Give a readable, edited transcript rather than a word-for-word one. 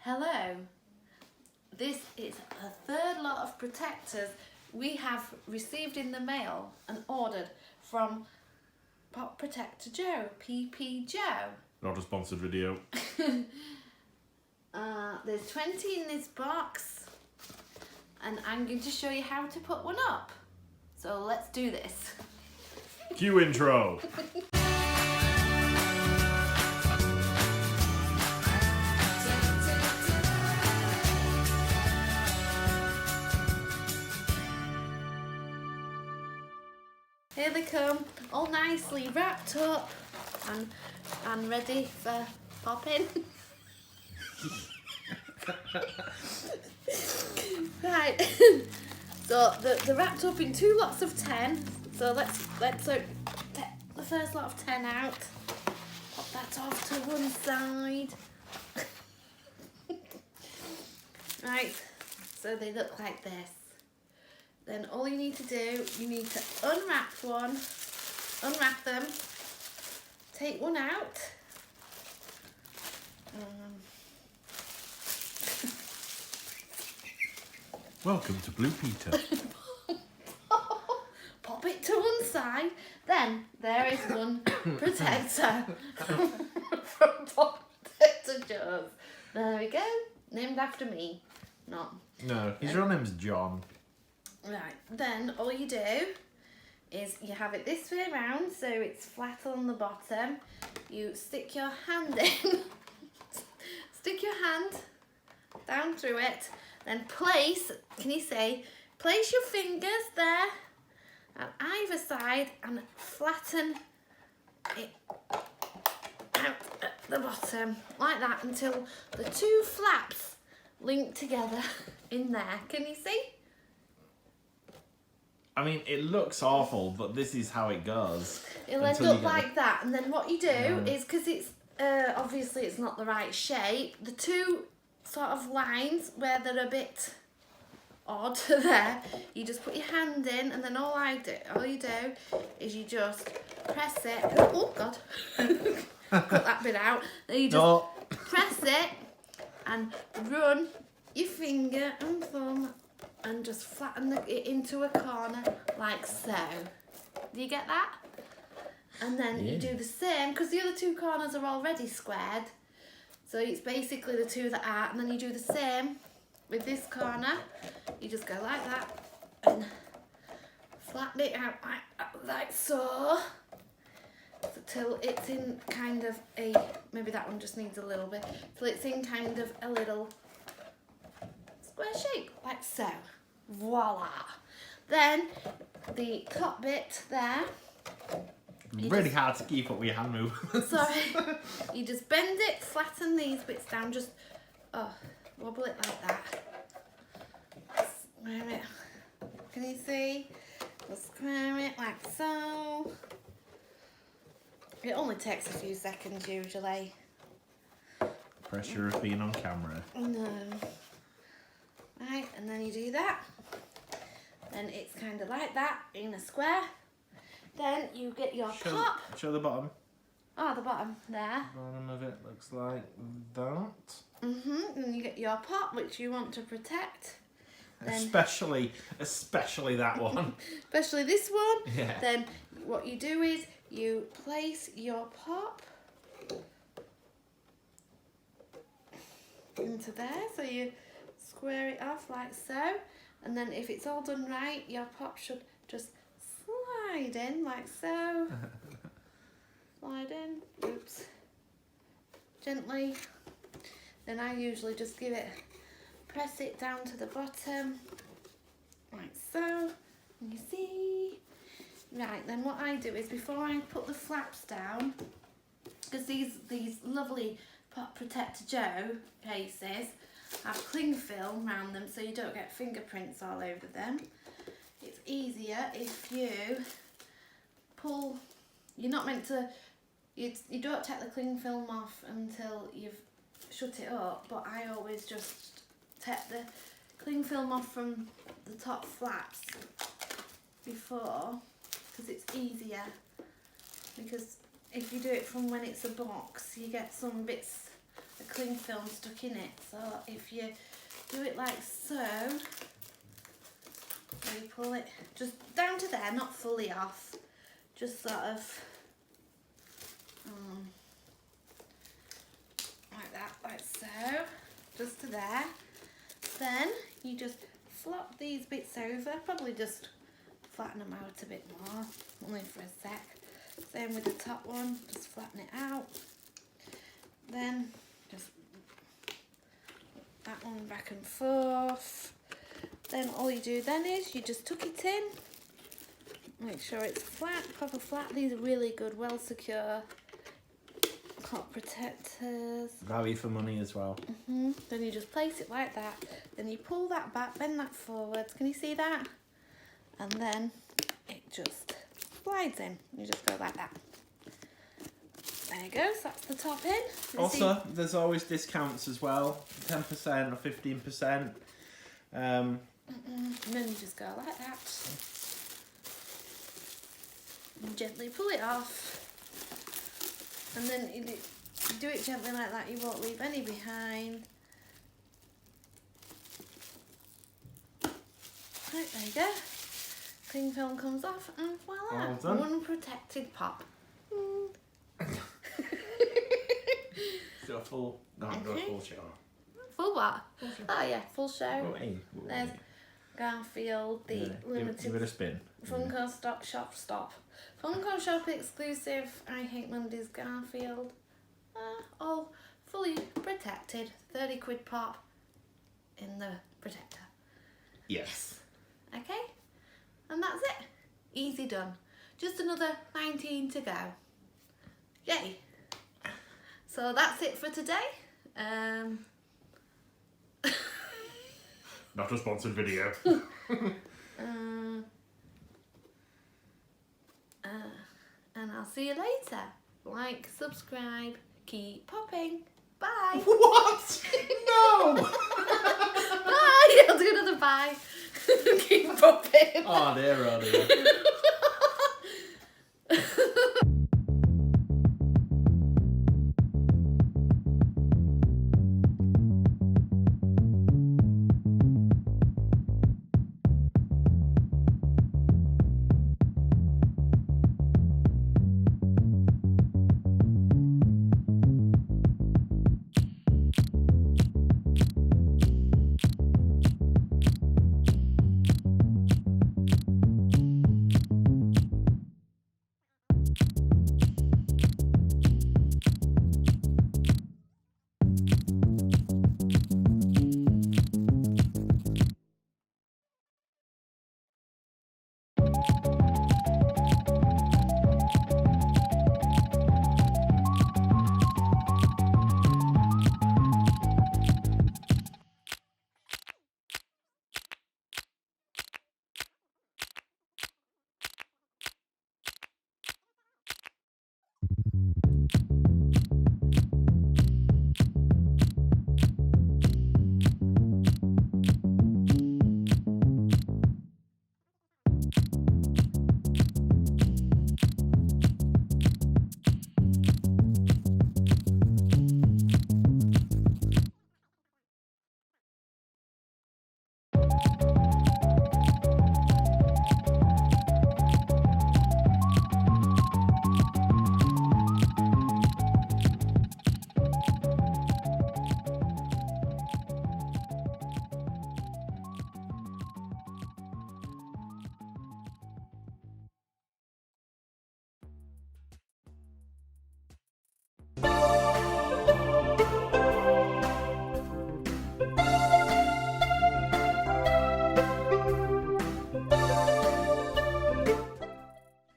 Hello. This is a third lot of protectors we have received in the mail and ordered from Pop Protector Joe, PPJoe. Not a sponsored video. There's 20 in this box and I'm going to show you how to put one up. So let's do this. Cue intro. Here they come, all nicely wrapped up and ready for popping. Right, so they're wrapped up in 2 lots of 10. So let's take the first lot of 10 out. Pop that off to one side. Right, so they look like this. Then all you need to do, you need to unwrap them, take one out. Welcome to Blue Peter. Pop it to one side. Then there is one protector from Pop Protector Joe. There we go. Named after me. Not. No, his real name's John. Right, then all you do is you have it this way around so it's flat on the bottom. You stick your hand in, stick your hand down through it, then place your fingers there at either side and flatten it out at the bottom like that until the 2 flaps link together in there. Can you see? I mean, it looks awful, but this is how it goes. It'll end up like that, and then what you do is, because it's obviously it's not the right shape, the 2 sort of lines where they're a bit odd there, you just put your hand in, and then all you do is you just press it. Oh God, cut that bit out. Then you just press it and run your finger and thumb and just flatten it into a corner like so. Do you get that? And then you do the same, because the other 2 corners are already squared. So it's basically the 2 that are, and then you do the same with this corner. You just go like that and flatten it out like so. Till it's in kind of a, maybe that one just needs a little bit, till it's in kind of a little square shape, like so. Voila. Then the top bit there. Really hard to keep up with your hand movements. Sorry. You just bend it, flatten these bits down, just wobble it like that. Square it. Can you see? Just square it like so. It only takes a few seconds usually. Pressure of being on camera. No. Right, and then you do that. Then it's kind of like that in a square. Then you get your pop. Show the bottom. Oh, the bottom there. Bottom of it looks like that. And you get your pop, which you want to protect. Then, especially that one. especially this one. Yeah. Then what you do is you place your pop into there. So you square it off like so. And then if it's all done right, your pop should just slide in like so. Slide in. Oops. Gently. Then I usually just press it down to the bottom. Like so. And you see? Right, then what I do is before I put the flaps down, because these lovely Pop Protector Joe cases have cling film around them so you don't get fingerprints all over them. It's easier if you pull, you're not meant to, you don't take the cling film off until you've shut it up, but I always just take the cling film off from the top flaps before, because it's easier, because if you do it from when it's a box you get some bits the cling film stuck in it. So if you do it like so, you pull it just down to there, not fully off, just sort of like that, like so, just to there. Then you just flop these bits over, probably just flatten them out a bit more, only for a sec. Same with the top one, just flatten it out. Then just that one back and forth. Then all you do then is you just tuck it in, make sure it's flat, proper flat. These are really good, well secure hot protectors. Value for money as well. Then you just place it like that. Then you pull that back, bend that forwards. Can you see that? And then it just slides in. You just go like that. There you go. So that's the top in. Also, there's always discounts as well. 10% or 15%. And then you just go like that. And gently pull it off. And then you do it gently like that, you won't leave any behind. Right, there you go. Cling film comes off and voila, Well done. one protected pop. Do a full, no, do a full show. Full what? Oh yeah, full show. Oh, hey. There's Garfield, the limited Give it a spin. Funko Shop. Funko Shop exclusive I Hate Mondays Garfield. All fully protected. 30 quid pop in the protector. Yes. Okay? And that's it. Easy done. Just another 19 to go. Yay. So that's it for today. Not a sponsored video. And I'll see you later. Like, subscribe, keep popping. Bye. What? No! Bye. I'll do another bye. Keep popping. Oh dear, oh dear.